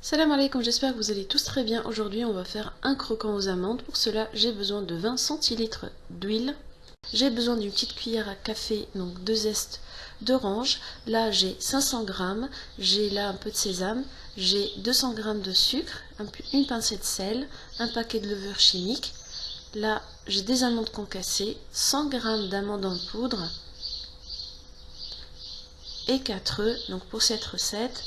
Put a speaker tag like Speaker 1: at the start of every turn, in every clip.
Speaker 1: Salam alaikum, j'espère que vous allez tous très bien. Aujourd'hui, on va faire un croquant aux amandes. Pour cela, j'ai besoin de 20 centilitres d'huile. J'ai besoin d'une petite cuillère à café, donc 2 zestes d'orange. Là, j'ai 500 grammes. J'ai là un peu de sésame. J'ai 200 grammes de sucre, une pincée de sel, un paquet de levure chimique. Là, j'ai des amandes concassées, 100 grammes d'amandes en poudre et 4 œufs. Donc pour cette recette,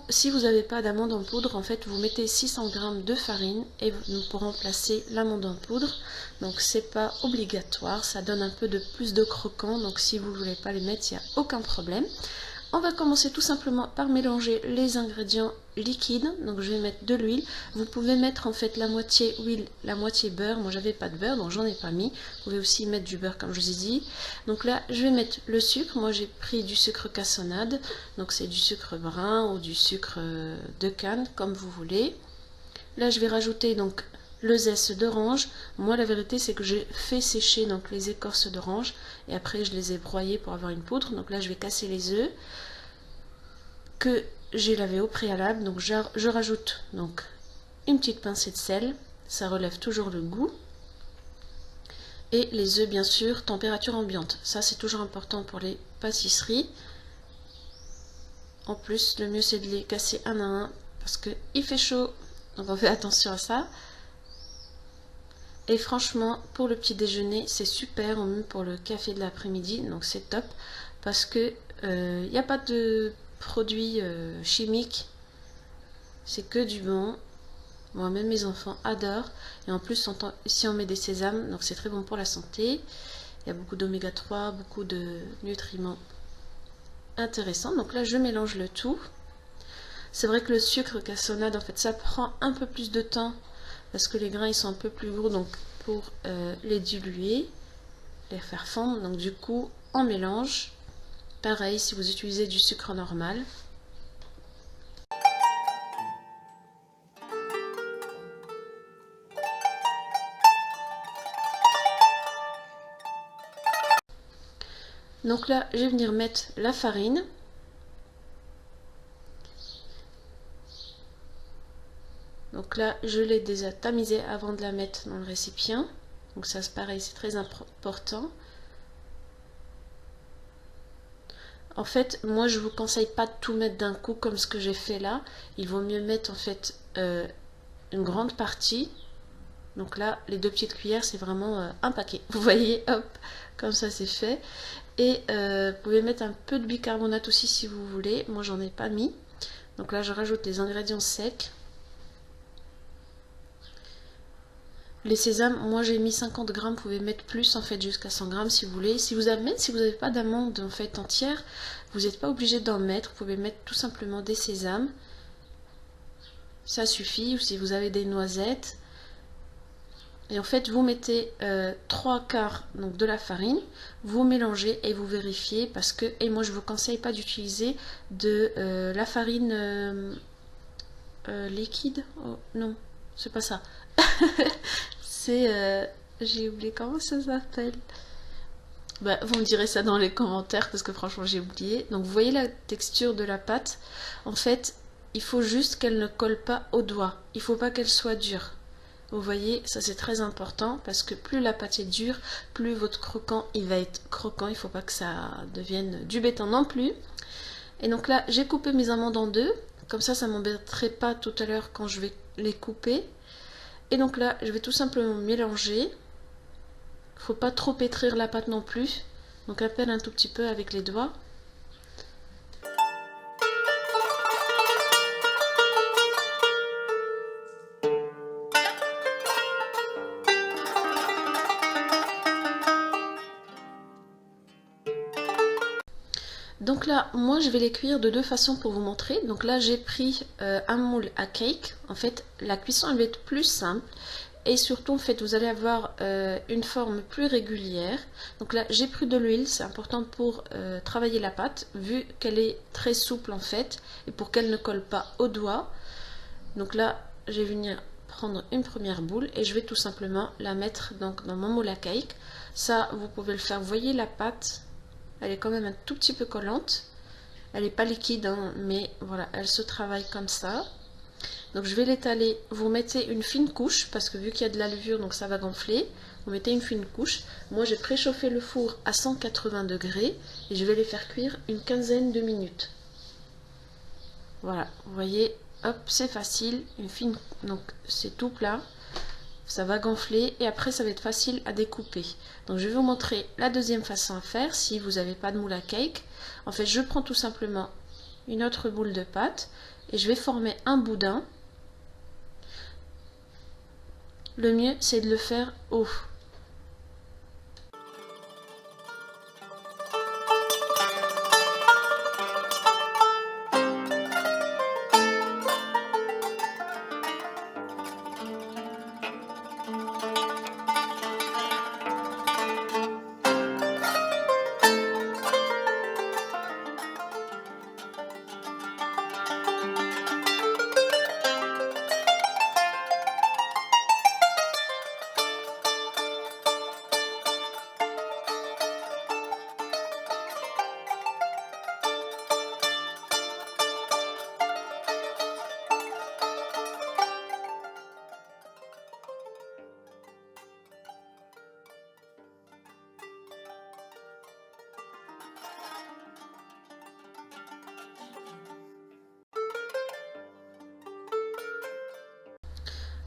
Speaker 1: si vous n'avez pas d'amande en poudre, en fait, vous mettez 600 g de farine et pour remplacer l'amande en poudre. Donc, c'est pas obligatoire, ça donne un peu de plus de croquant. Donc, si vous ne voulez pas les mettre, il n'y a aucun problème. On va commencer tout simplement par mélanger les ingrédients liquides. Donc, je vais mettre de l'huile. Vous pouvez mettre en fait la moitié huile, la moitié beurre. Moi, j'avais pas de beurre, donc j'en ai pas mis. Vous pouvez aussi mettre du beurre, comme je vous ai dit. Donc là, je vais mettre le sucre. Moi, j'ai pris du sucre cassonade. Donc, c'est du sucre brun ou du sucre de canne, comme vous voulez. Là, je vais rajouter donc le zeste d'orange. Moi, la vérité, c'est que j'ai fait sécher donc les écorces d'orange et après, je les ai broyées pour avoir une poudre. Donc là, je vais casser les œufs que j'ai lavé au préalable. Donc, je rajoute donc une petite pincée de sel. Ça relève toujours le goût. Et les œufs, bien sûr, température ambiante. Ça, c'est toujours important pour les pâtisseries. En plus, le mieux, c'est de les casser un à un parce qu'il fait chaud. Donc, on fait attention à ça. Et franchement, pour le petit déjeuner, c'est super, ou même pour le café de l'après-midi, donc c'est top, parce que il n'y a pas de produits chimiques, c'est que du bon. Moi-même, mes enfants adorent, et en plus, ici on met des sésames, donc c'est très bon pour la santé. Il y a beaucoup d'oméga 3, beaucoup de nutriments intéressants. Donc là, je mélange le tout. C'est vrai que le sucre cassonade, en fait, ça prend un peu plus de temps, parce que les grains ils sont un peu plus gros, donc pour les diluer, les faire fondre, donc du coup on mélange. Pareil si vous utilisez du sucre normal. Donc là je vais venir mettre la farine. Donc là je l'ai déjà tamisée avant de la mettre dans le récipient. Donc ça c'est pareil, c'est très important. En fait, moi je vous conseille pas de tout mettre d'un coup comme ce que j'ai fait là. Il vaut mieux mettre en fait une grande partie. Donc là, les 2 petites cuillères, c'est vraiment un paquet. Vous voyez, hop, comme ça c'est fait. Et vous pouvez mettre un peu de bicarbonate aussi si vous voulez. Moi, j'en ai pas mis. Donc là, je rajoute les ingrédients secs. Les sésames, moi j'ai mis 50 grammes, vous pouvez mettre plus en fait jusqu'à 100 grammes si vous voulez. Même si vous n'avez pas d'amandes en fait entières, vous n'êtes pas obligé d'en mettre. Vous pouvez mettre tout simplement des sésames. Ça suffit. Ou si vous avez des noisettes. Et en fait, vous mettez 3/4 donc, de la farine, vous mélangez et vous vérifiez parce que, et moi je vous conseille pas d'utiliser de la farine liquide. Oh, non, c'est pas ça. C'est, j'ai oublié comment ça s'appelle. Bah, vous me direz ça dans les commentaires parce que franchement j'ai oublié. Donc vous voyez la texture de la pâte. En fait, il faut juste qu'elle ne colle pas au doigt. Il faut pas qu'elle soit dure. Vous voyez, ça c'est très important parce que plus la pâte est dure, plus votre croquant il va être croquant. Il ne faut pas que ça devienne du béton non plus. Et donc là, j'ai coupé mes amandes en deux. Comme ça ne m'embêterait pas tout à l'heure quand je vais les couper. Et donc là, je vais tout simplement mélanger. Il ne faut pas trop pétrir la pâte non plus. Donc à peine un tout petit peu avec les doigts. Donc là, moi je vais les cuire de 2 façons pour vous montrer. Donc là, j'ai pris un moule à cake. En fait, la cuisson elle va être plus simple. Et surtout, en fait, vous allez avoir une forme plus régulière. Donc là, j'ai pris de l'huile. C'est important pour travailler la pâte, vu qu'elle est très souple en fait. Et pour qu'elle ne colle pas au doigt. Donc là, je vais venir prendre une première boule. Et je vais tout simplement la mettre donc, dans mon moule à cake. Ça, vous pouvez le faire. Vous voyez la pâte? Elle est quand même un tout petit peu collante. Elle n'est pas liquide, hein, mais voilà, elle se travaille comme ça. Donc je vais l'étaler, vous mettez une fine couche, parce que vu qu'il y a de la levure, donc ça va gonfler. Vous mettez une fine couche. Moi j'ai préchauffé le four à 180 degrés et je vais les faire cuire une quinzaine de minutes. Voilà, vous voyez, hop, c'est facile, une fine, donc c'est tout plat. Ça va gonfler et après ça va être facile à découper. Donc je vais vous montrer la deuxième façon à faire si vous n'avez pas de moule à cake. En fait, je prends tout simplement une autre boule de pâte et je vais former un boudin. Le mieux, c'est de le faire haut.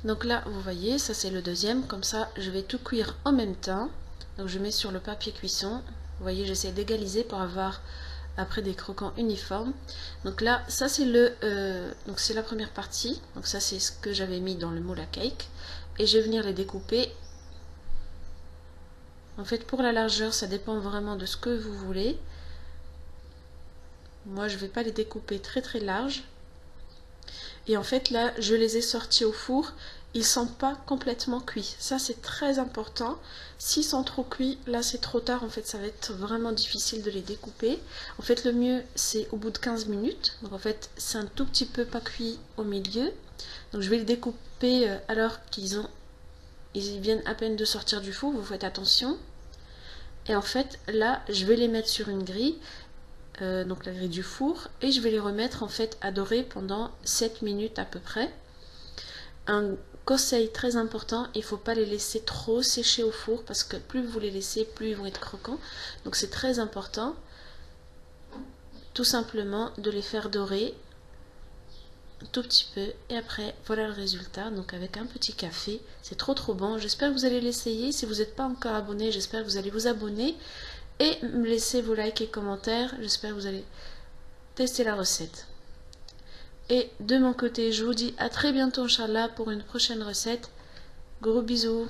Speaker 1: Donc là, vous voyez, ça c'est le deuxième. Comme ça, je vais tout cuire en même temps. Donc je mets sur le papier cuisson. Vous voyez, j'essaie d'égaliser pour avoir après des croquants uniformes. Donc là, ça c'est donc c'est la première partie. Donc ça c'est ce que j'avais mis dans le moule à cake. Et je vais venir les découper. En fait, pour la largeur, ça dépend vraiment de ce que vous voulez. Moi, je ne vais pas les découper très très larges. Et en fait là je les ai sortis au four, ils sont pas complètement cuits, ça c'est très important. S'ils sont trop cuits, là c'est trop tard, en fait ça va être vraiment difficile de les découper. En fait le mieux c'est au bout de 15 minutes, donc en fait c'est un tout petit peu pas cuit au milieu. Donc je vais les découper alors ils viennent à peine de sortir du four, vous faites attention. Et en fait là je vais les mettre sur une grille. Donc la grille du four, et je vais les remettre en fait à dorer pendant 7 minutes à peu près. Un conseil très important, il ne faut pas les laisser trop sécher au four parce que plus vous les laissez, plus ils vont être croquants. Donc c'est très important tout simplement de les faire dorer un tout petit peu, et après voilà le résultat. Donc avec un petit café, c'est trop bon. J'espère que vous allez l'essayer. Si vous n'êtes pas encore abonné, j'espère que vous allez vous abonner et me laisser vos likes et commentaires. J'espère que vous allez tester la recette. Et de mon côté, je vous dis à très bientôt, Inch'Allah, pour une prochaine recette. Gros bisous.